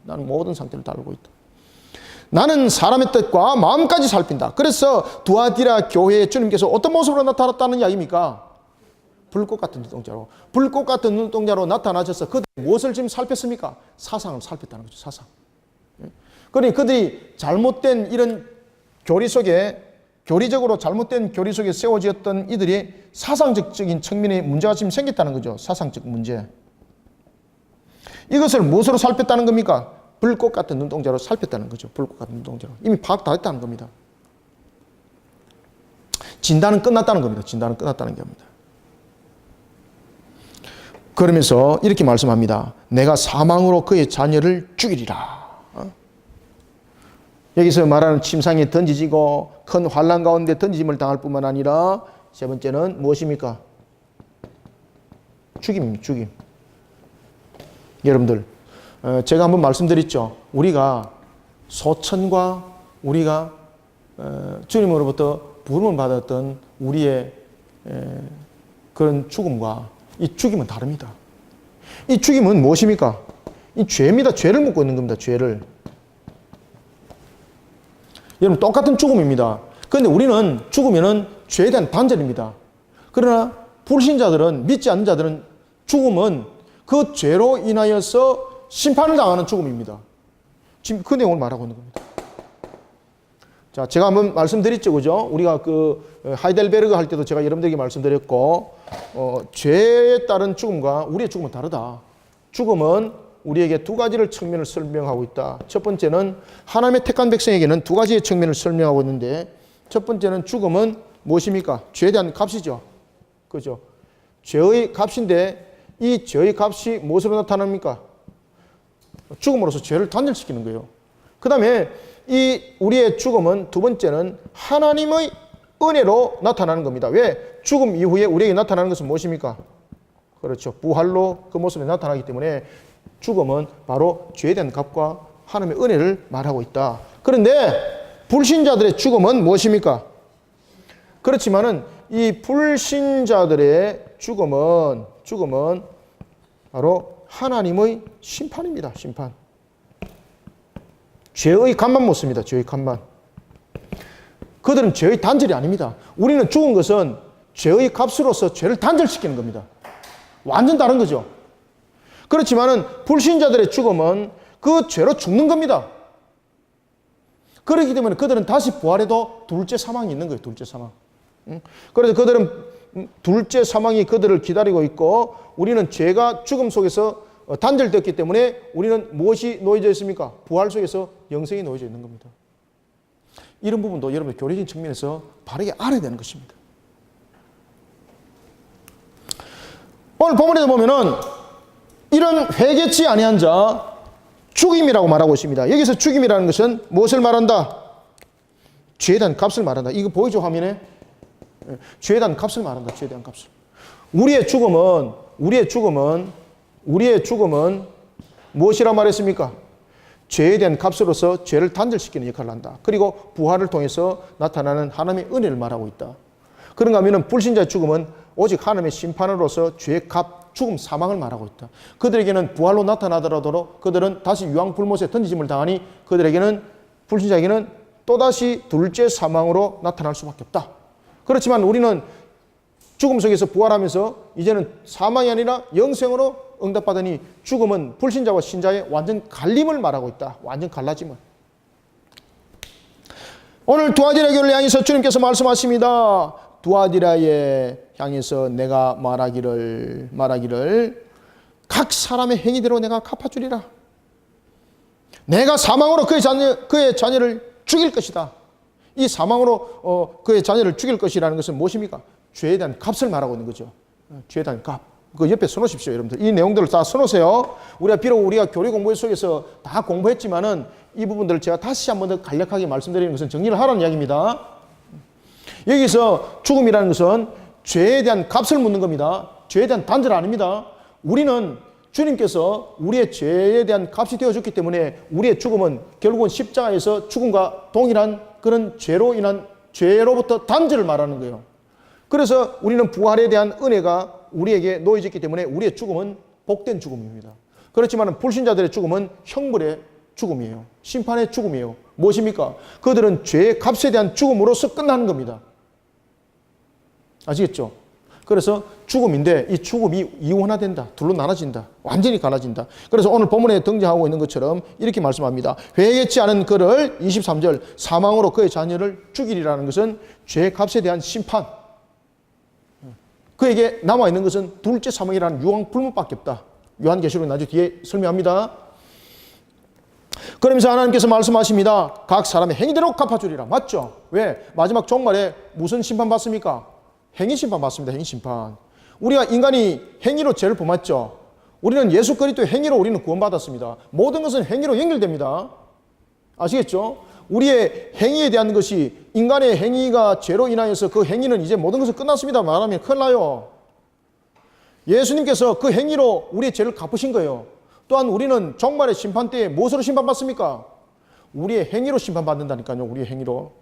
나는 모든 상태를 다 알고 있다. 나는 사람의 뜻과 마음까지 살핀다. 그래서 두아디라 교회에 주님께서 어떤 모습으로 나타났다는 이야기입니까? 불꽃 같은 눈동자로. 불꽃 같은 눈동자로 나타나셔서 그들이 무엇을 지금 살폈습니까? 사상을 살폈다는 거죠. 사상. 그러니 그들이 잘못된 이런 교리 속에 교리적으로 잘못된 교리 속에 세워지었던 이들이 사상적인 측면에 문제가 지금 생겼다는 거죠. 사상적 문제. 이것을 무엇으로 살폈다는 겁니까? 불꽃 같은 눈동자로 살폈다는 거죠. 불꽃 같은 눈동자로. 이미 파악 다 했다는 겁니다. 진단은 끝났다는 겁니다. 진단은 끝났다는 겁니다. 그러면서 이렇게 말씀합니다. 내가 사망으로 그의 자녀를 죽이리라. 여기서 말하는 침상에 던지지고 큰 환난 가운데 던짐을 당할 뿐만 아니라 세 번째는 무엇입니까? 죽임입니다. 죽임. 여러분들 제가 한번 말씀드렸죠. 우리가 소천과 우리가 주님으로부터 부름을 받았던 우리의 그런 죽음과 이 죽임은 다릅니다. 이 죽임은 무엇입니까? 이 죄입니다. 죄를 묻고 있는 겁니다. 죄를. 여러분 똑같은 죽음입니다. 그런데 우리는 죽으면은 죄에 대한 단절입니다. 그러나 불신자들은, 믿지 않는 자들은 죽음은 그 죄로 인하여서 심판을 당하는 죽음입니다. 지금 그 내용을 말하고 있는 겁니다. 자, 제가 한번 말씀드렸죠, 그죠? 우리가 그 하이델베르그 할 때도 제가 여러분들에게 말씀드렸고, 죄에 따른 죽음과 우리의 죽음은 다르다. 죽음은 우리에게 두 가지를 측면을 설명하고 있다. 첫 번째는 하나님의 택한 백성에게는 두 가지의 측면을 설명하고 있는데, 첫 번째는 죽음은 무엇입니까? 죄에 대한 값이죠. 그죠? 죄의 값인데 이 죄의 값이 무엇으로 나타납니까? 죽음으로서 죄를 단절시키는 거예요. 그 다음에 이 우리의 죽음은 두 번째는 하나님의 은혜로 나타나는 겁니다. 왜? 죽음 이후에 우리에게 나타나는 것은 무엇입니까? 그렇죠. 부활로 그 모습에 나타나기 때문에 죽음은 바로 죄에 대한 값과 하나님의 은혜를 말하고 있다. 그런데 불신자들의 죽음은 무엇입니까? 그렇지만은 이 불신자들의 죽음은 바로 하나님의 심판입니다. 심판. 죄의 값만 묻습니다. 죄의 값만. 그들은 죄의 단절이 아닙니다. 우리는 죽은 것은 죄의 값으로서 죄를 단절시키는 겁니다. 완전 다른 거죠. 그렇지만은 불신자들의 죽음은 그 죄로 죽는 겁니다. 그렇기 때문에 그들은 다시 부활해도 둘째 사망이 있는 거예요. 둘째 사망. 그래서 그들은 둘째 사망이 그들을 기다리고 있고 우리는 죄가 죽음 속에서 단절됐기 때문에 우리는 무엇이 놓여져 있습니까? 부활 속에서 영생이 놓여져 있는 겁니다. 이런 부분도 여러분 교리적인 측면에서 바르게 알아야 되는 것입니다. 오늘 본문에도 보면은 이런 회개치 아니한 자 죽임이라고 말하고 있습니다. 여기서 죽임이라는 것은 무엇을 말한다? 죄에 대한 값을 말한다. 이거 보이죠 화면에? 죄에 대한 값을 말한다. 죄에 대한 값을. 우리의 죽음은 무엇이라 말했습니까? 죄에 대한 값으로서 죄를 단절시키는 역할을 한다. 그리고 부활을 통해서 나타나는 하나님의 은혜를 말하고 있다. 그런가 하면 불신자의 죽음은 오직 하나님의 심판으로서 죄의 값, 죽음, 사망을 말하고 있다. 그들에게는 부활로 나타나더라도 그들은 다시 유황불못에 던지짐을 당하니 그들에게는 불신자에게는 또다시 둘째 사망으로 나타날 수밖에 없다. 그렇지만 우리는 죽음 속에서 부활하면서 이제는 사망이 아니라 영생으로 응답받으니 죽음은 불신자와 신자의 완전 갈림을 말하고 있다. 완전 갈라짐을. 오늘 두아디라 교회를 향해서 주님께서 말씀하십니다. 두아디라에 향해서 내가 말하기를 각 사람의 행위대로 내가 갚아주리라. 내가 사망으로 그의 자녀를 죽일 것이다. 이 사망으로 그의 자녀를 죽일 것이라는 것은 무엇입니까? 죄에 대한 값을 말하고 있는 거죠. 죄에 대한 값. 그 옆에 써놓으십시오, 여러분들. 이 내용들을 다 써놓으세요. 비록 우리가 교리 공부 속에서 다 공부했지만은 이 부분들을 제가 다시 한 번 더 간략하게 말씀드리는 것은 정리를 하라는 이야기입니다. 여기서 죽음이라는 것은 죄에 대한 값을 묻는 겁니다. 죄에 대한 단절 아닙니다. 우리는 주님께서 우리의 죄에 대한 값이 되어줬기 때문에 우리의 죽음은 결국은 십자가에서 죽음과 동일한 그런 죄로부터 단절을 말하는 거예요. 그래서 우리는 부활에 대한 은혜가 우리에게 놓여졌기 때문에 우리의 죽음은 복된 죽음입니다. 그렇지만 불신자들의 죽음은 형벌의 죽음이에요. 심판의 죽음이에요. 무엇입니까? 그들은 죄의 값에 대한 죽음으로서 끝나는 겁니다. 아시겠죠? 그래서 죽음인데 이 죽음이 이원화된다. 둘로 나눠진다. 완전히 갈라진다. 그래서 오늘 본문에 등장하고 있는 것처럼 이렇게 말씀합니다. 회개치 않은 그를 23절 사망으로 그의 자녀를 죽이리라는 것은 죄의 값에 대한 심판. 그에게 남아있는 것은 둘째 사망이라는 유황불못밖에 없다. 요한계시록 나중에 뒤에 설명합니다. 그러면서 하나님께서 말씀하십니다. 각 사람의 행위대로 갚아주리라. 맞죠? 왜? 마지막 종말에 무슨 심판 받습니까? 행위 심판 받습니다. 행위 심판. 우리가 인간이 행위로 죄를 범했죠. 우리는 예수 그리스도의 행위로 우리는 구원받았습니다. 모든 것은 행위로 연결됩니다. 아시겠죠? 우리의 행위에 대한 것이 인간의 행위가 죄로 인하여서 그 행위는 이제 모든 것은 끝났습니다 말하면 큰일 나요. 예수님께서 그 행위로 우리의 죄를 갚으신 거예요. 또한 우리는 종말의 심판 때에 무엇으로 심판받습니까? 우리의 행위로 심판받는다니까요. 우리의 행위로.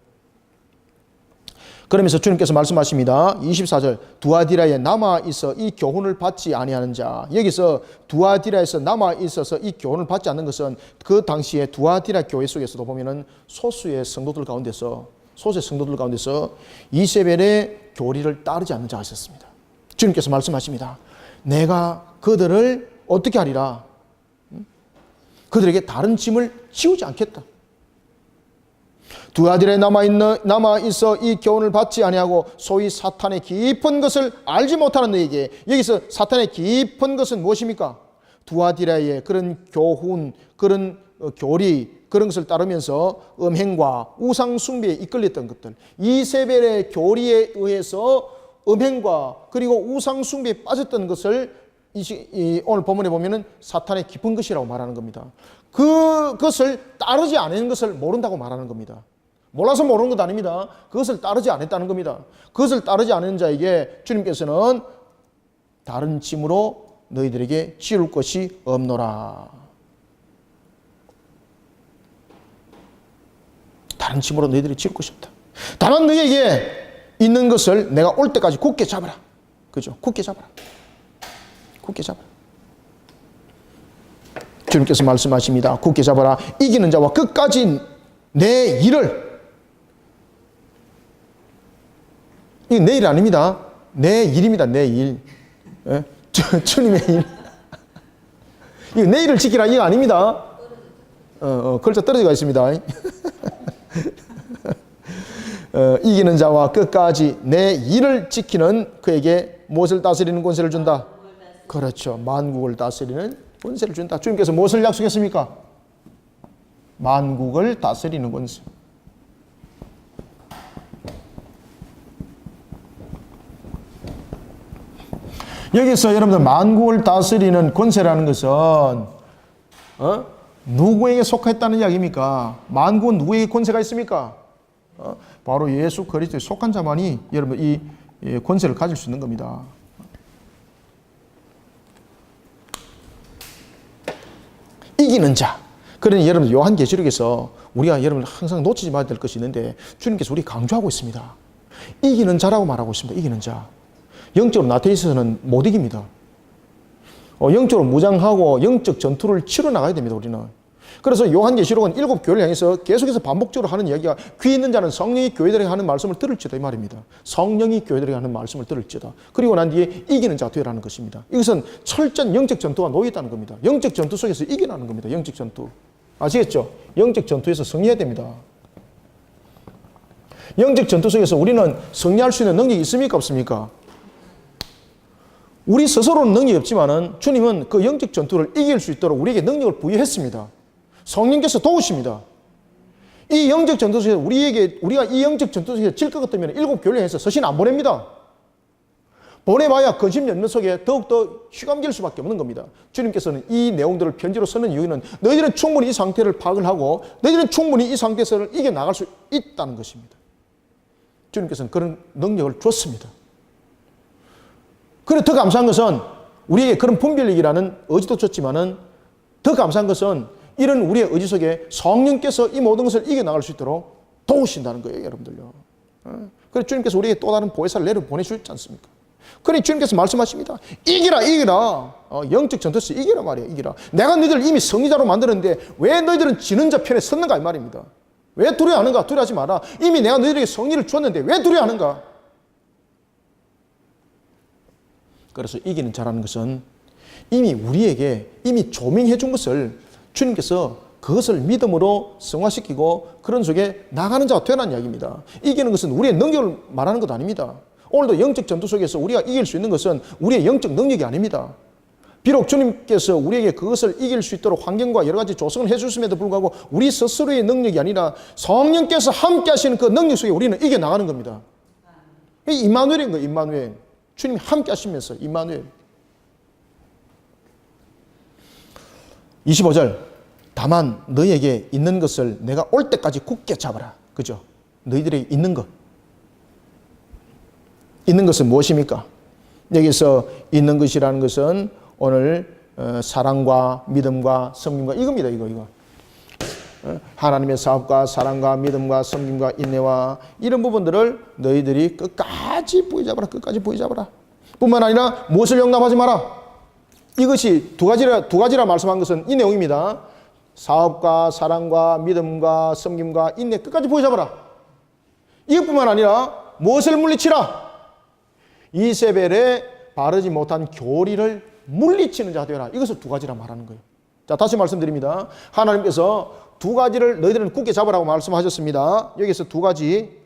그러면서 주님께서 말씀하십니다. 24절 두아디라에 남아있어 이 교훈을 받지 아니하는 자. 여기서 두아디라에서 남아있어서 이 교훈을 받지 않는 것은 그 당시에 두아디라 교회 속에서도 보면은 소수의 성도들 가운데서 이세벨의 교리를 따르지 않는 자가 있었습니다. 주님께서 말씀하십니다. 내가 그들을 어떻게 하리라? 그들에게 다른 짐을 지우지 않겠다. 두아디라에 남아있어 이 교훈을 받지 아니하고 소위 사탄의 깊은 것을 알지 못하는 너에게, 여기서 사탄의 깊은 것은 무엇입니까? 두아디라의 그런 교훈, 그런 교리, 그런 것을 따르면서 음행과 우상 숭배에 이끌렸던 것들, 이세벨의 교리에 의해서 음행과 그리고 우상 숭배에 빠졌던 것을 오늘 본문에 보면은 사탄의 깊은 것이라고 말하는 겁니다. 그것을 따르지 않은 것을 모른다고 말하는 겁니다. 몰라서 모르는 것 아닙니다. 그것을 따르지 않았다는 겁니다. 그것을 따르지 않은 자에게 주님께서는 다른 짐으로 너희들에게 지울 것이 없노라. 다른 짐으로 너희들이 지울 것이 없다. 다만 너희에게 있는 것을 내가 올 때까지 굳게 잡아라. 그죠? 굳게 잡아라. 굳게 잡아라. 주님께서 말씀하십니다. 굳게 잡아라. 이기는 자와 끝까지 내 일을, 이게 내 일 아닙니다. 내 일입니다. 내 일. 예? 주님의 일. 이거 내 일을 지키라 이거 아닙니다. 글자 떨어지가 있습니다. 이기는 자와 끝까지 내 일을 지키는 그에게 무엇을 다스리는 권세를 준다? 그렇죠. 만국을 다스리는 권세를 준다. 주님께서 무엇을 약속했습니까? 만국을 다스리는 권세. 여기서 여러분들 만국을 다스리는 권세라는 것은 누구에게 속했다는 이야기입니까? 만국은 누구에게 권세가 있습니까? 바로 예수 그리스도에 속한 자만이 여러분 이 권세를 가질 수 있는 겁니다. 이기는 자. 그러니 여러분 요한계시록에서 우리가 여러분 항상 놓치지 말아야 될 것이 있는데 주님께서 우리 강조하고 있습니다. 이기는 자라고 말하고 있습니다. 이기는 자. 영적으로 나태해 있어서는 못 이깁니다. 영적으로 무장하고 영적 전투를 치러 나가야 됩니다. 우리는. 그래서 요한계시록은 7 교회를 향해서 계속해서 반복적으로 하는 이야기가 귀 있는 자는 성령이 교회들에게 하는 말씀을 들을지다 이 말입니다. 성령이 교회들에게 하는 말씀을 들을지다. 그리고 난 뒤에 이기는 자 되라는 것입니다. 이것은 철저한 영적 전투가 놓여 있다는 겁니다. 영적 전투 속에서 이기라는 겁니다. 영적 전투. 아시겠죠? 영적 전투에서 승리해야 됩니다. 영적 전투 속에서 우리는 승리할 수 있는 능력이 있습니까? 없습니까? 우리 스스로는 능력이 없지만은 주님은 그 영적 전투를 이길 수 있도록 우리에게 능력을 부여했습니다. 성령께서 도우십니다. 이 영적 전투 속에서 우리가 이 영적 전투 속에서 질 것 같으면 7 교회를 해서 서신 안 보냅니다. 보내봐야 근심 연면 속에 더욱더 휘감길 수밖에 없는 겁니다. 주님께서는 이 내용들을 편지로 쓰는 이유는 너희들은 충분히 이 상태를 파악을 하고 너희들은 충분히 이 상태에서 이겨나갈 수 있다는 것입니다. 주님께서는 그런 능력을 줬습니다. 그래 더 감사한 것은 우리에게 그런 분별력이라는 의지도 줬지만은 더 감사한 것은 이런 우리의 의지 속에 성령께서 이 모든 것을 이겨나갈 수 있도록 도우신다는 거예요, 여러분들요. 그래서 주님께서 우리에게 또 다른 보혜사를 내려보내주지 않습니까? 그러니 주님께서 말씀하십니다. 이기라, 이기라. 영적 전투에서 이기라 말이에요, 이기라. 내가 너희들을 이미 승리자로 만드는데 왜 너희들은 지는 자 편에 섰는가 이 말입니다. 왜 두려워하는가? 두려워하지 마라. 이미 내가 너희들에게 승리를 줬는데 왜 두려워하는가? 그래서 이기는 자라는 것은 이미 우리에게 이미 조명해 준 것을 주님께서 그것을 믿음으로 승화시키고 그런 속에 나가는 자가 되라는 이야기입니다. 이기는 것은 우리의 능력을 말하는 것 아닙니다. 오늘도 영적 전투 속에서 우리가 이길 수 있는 것은 우리의 영적 능력이 아닙니다. 비록 주님께서 우리에게 그것을 이길 수 있도록 환경과 여러 가지 조성을 해주심에도 불구하고 우리 스스로의 능력이 아니라 성령께서 함께 하시는 그 능력 속에 우리는 이겨나가는 겁니다. 이 임마누엘인 거예요, 임마누엘. 주님이 함께 하시면서 임마누엘. 25절 다만 너희에게 있는 것을 내가 올 때까지 굳게 잡아라. 그죠? 너희들에게 있는 것. 있는 것은 무엇입니까? 여기서 있는 것이라는 것은 오늘 사랑과 믿음과 성령과 이겁니다. 이거. 하나님의 사업과 사랑과 믿음과 섬김과 인내와 이런 부분들을 너희들이 끝까지 부여잡아라. 끝까지 부여잡아라. 뿐만 아니라 무엇을 용납하지 마라. 이것이 두 가지라 말씀한 것은 이 내용입니다. 사업과 사랑과 믿음과 섬김과 인내 끝까지 부여잡아라. 이것뿐만 아니라 무엇을 물리치라. 이세벨의 바르지 못한 교리를 물리치는 자 되어라. 이것을 두 가지라 말하는 거예요. 자, 다시 말씀드립니다. 하나님께서 두 가지를 너희들은 굳게 잡으라고 말씀하셨습니다. 여기서 두 가지.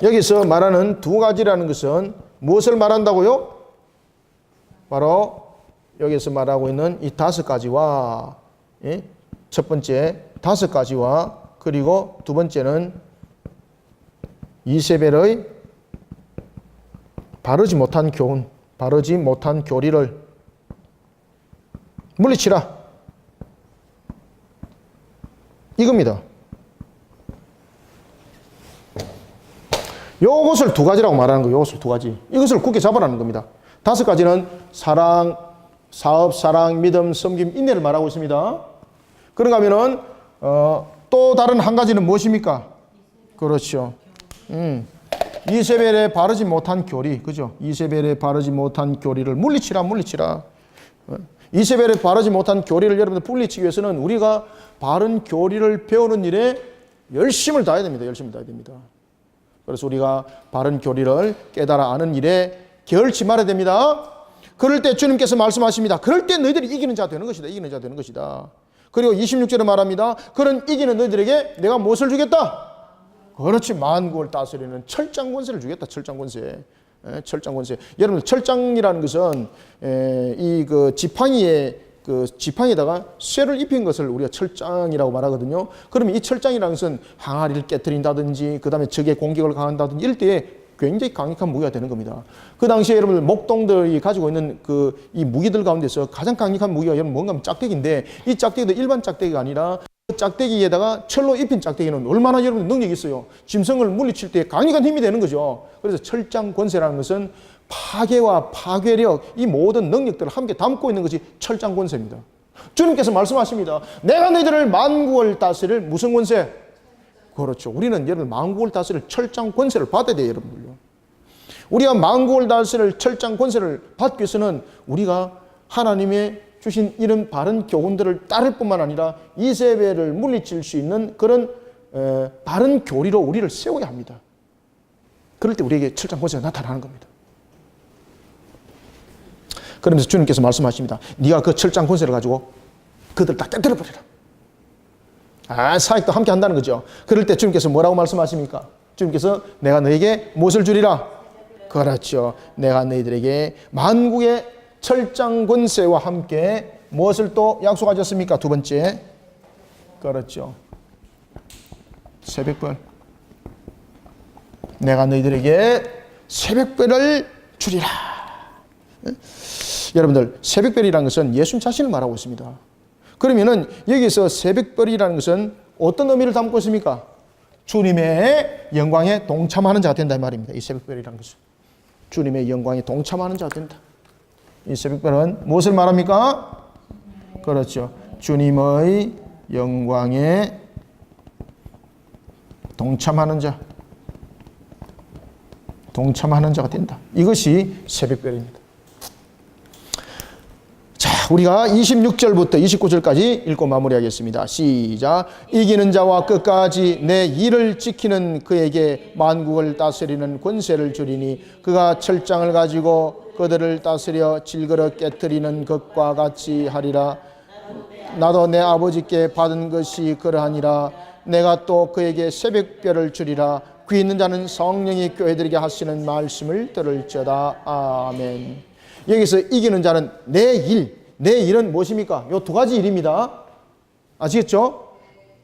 여기서 말하는 두 가지라는 것은 무엇을 말한다고요? 바로 여기서 말하고 있는 이 다섯 가지와, 첫 번째 다섯 가지와, 그리고 두 번째는 이세벨의 바르지 못한 교훈, 바르지 못한 교리를 물리치라. 이겁니다. 요것을 두 가지라고 말하는 거예요. 요것을 두 가지. 이것을 굳게 잡아라는 겁니다. 다섯 가지는 사랑, 사업, 사랑, 믿음, 섬김, 인내를 말하고 있습니다. 그런가 하면은 또 다른 한 가지는 무엇입니까? 그렇죠. 이세벨의 바르지 못한 교리, 그죠? 이세벨의 바르지 못한 교리를 물리치라. 이세벨의 바르지 못한 교리를 여러분들 물리치기 위해서는 우리가 바른 교리를 배우는 일에 열심을 다해야 됩니다. 열심을 다해야 됩니다. 그래서 우리가 바른 교리를 깨달아 아는 일에 게을치 말아야 됩니다. 그럴 때 주님께서 말씀하십니다. 그럴 때 너희들이 이기는 자 되는 것이다. 이기는 자 되는 것이다. 그리고 26절에 말합니다. 그런 이기는 너희들에게 내가 무엇을 주겠다? 그렇지. 만국을 다스리는 철장 권세를 주겠다. 철장 권세. 철장 권세. 여러분, 철장이라는 것은 이 그 지팡이에 지팡이에다가 쇠를 입힌 것을 우리가 철장이라고 말하거든요. 그러면 이 철장이라는 것은 항아리를 깨뜨린다든지, 그 다음에 적의 공격을 강한다든지 이럴 때에 굉장히 강력한 무기가 되는 겁니다. 그 당시에 여러분들 목동들이 가지고 있는 이 무기들 가운데서 가장 강력한 무기가 여러분 뭔가 하면 짝대기인데, 이 짝대기도 일반 짝대기가 아니라 그 짝대기에다가 철로 입힌 짝대기는 얼마나 여러분 능력이 있어요. 짐승을 물리칠 때 강력한 힘이 되는 거죠. 그래서 철장 권세라는 것은 파괴와 파괴력, 이 모든 능력들을 함께 담고 있는 것이 철장 권세입니다. 주님께서 말씀하십니다. 내가 너희들을 만국을 다스릴 무슨 권세? 그렇죠. 우리는 여러분 만국을 다스릴 철장 권세를 받아야 돼요, 여러분들요. 우리가 만국을 다스릴 철장 권세를 받기 위해서는 우리가 하나님의 주신 이런 바른 교훈들을 따를 뿐만 아니라 이세벨을 물리칠 수 있는 그런 바른 교리로 우리를 세워야 합니다. 그럴 때 우리에게 철장 권세가 나타나는 겁니다. 그러면서 주님께서 말씀하십니다. 네가 그 철장 권세를 가지고 그들 다 깨뜨려버리라. 사역도 함께 한다는 거죠. 그럴 때 주님께서 뭐라고 말씀하십니까? 주님께서 내가 너에게 무엇을 주리라? 그렇죠. 내가 너희들에게 만국의 철장 권세와 함께 무엇을 또 약속하셨습니까? 두 번째. 그렇죠. 새벽별. 내가 너희들에게 새벽별을 주리라. 여러분들, 새벽별이라는 것은 예수님 자신을 말하고 있습니다. 그러면은 여기서 새벽별이라는 것은 어떤 의미를 담고 있습니까? 주님의 영광에 동참하는 자가 된다 이 말입니다. 이 새벽별이라는 것은 주님의 영광에 동참하는 자가 된다. 이 새벽별은 무엇을 말합니까? 그렇죠. 주님의 영광에 동참하는 자, 동참하는 자가 된다. 이것이 새벽별입니다. 자, 우리가 26절부터 29절까지 읽고 마무리하겠습니다. 시작. 이기는 자와 끝까지 내 일을 지키는 그에게 만국을 다스리는 권세를 주리니 그가 철장을 가지고 그들을 다스려 질그러 깨뜨리는 것과 같이 하리라. 나도 내 아버지께 받은 것이 그러하니라. 내가 또 그에게 새벽별을 주리라. 귀 있는 자는 성령이 교회들에게 하시는 말씀을 들을지어다. 아멘. 여기서 이기는 자는 내 일은 무엇입니까? 요 두 가지 일입니다. 아시겠죠?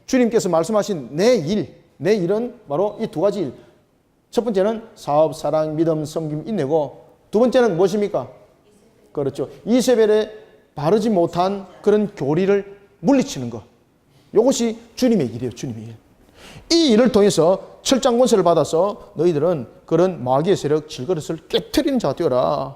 주님께서 말씀하신 내 일은 바로 이 두 가지 일. 첫 번째는 사업, 사랑, 믿음, 섬김, 인내고, 두 번째는 무엇입니까? 그렇죠. 이세벨의 바르지 못한 그런 교리를 물리치는 것. 이것이 주님의 일이에요. 주님의 일. 이 일을 통해서 철장 권세를 받아서 너희들은 그런 마귀의 세력, 질그릇을 깨트리는 자가 되어라.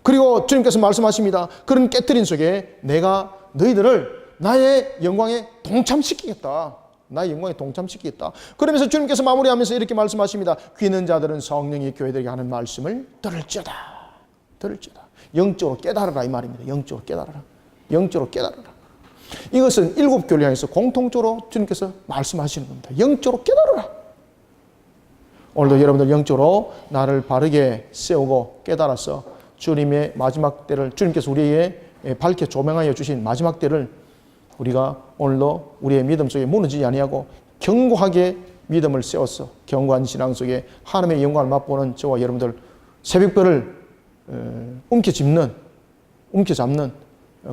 그리고 주님께서 말씀하십니다. 그런 깨트린 속에 내가 너희들을 나의 영광에 동참시키겠다. 나의 영광에 동참시키겠다. 그러면서 주님께서 마무리하면서 이렇게 말씀하십니다. 귀 있는 자들은 성령이 교회들에게 하는 말씀을 들을지어다. 들을지어다. 영적으로 깨달으라 이 말입니다. 영적으로 깨달으라. 영적으로 깨달으라. 이것은 일곱 교회를 향해서 공통적으로 주님께서 말씀하시는 겁니다. 영적으로 깨달으라. 오늘도 여러분들 영적으로 나를 바르게 세우고 깨달아서 주님의 마지막 때를, 주님께서 우리에게 밝게 조명하여 주신 마지막 때를 우리가 오늘도 우리의 믿음 속에 무너지지 아니하고 견고하게 믿음을 세워서 견고한 신앙 속에 하나님의 영광을 맛보는 저와 여러분들 새벽별을 움켜잡는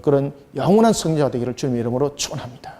그런 영원한 성자가 되기를 주님의 이름으로 축원합니다.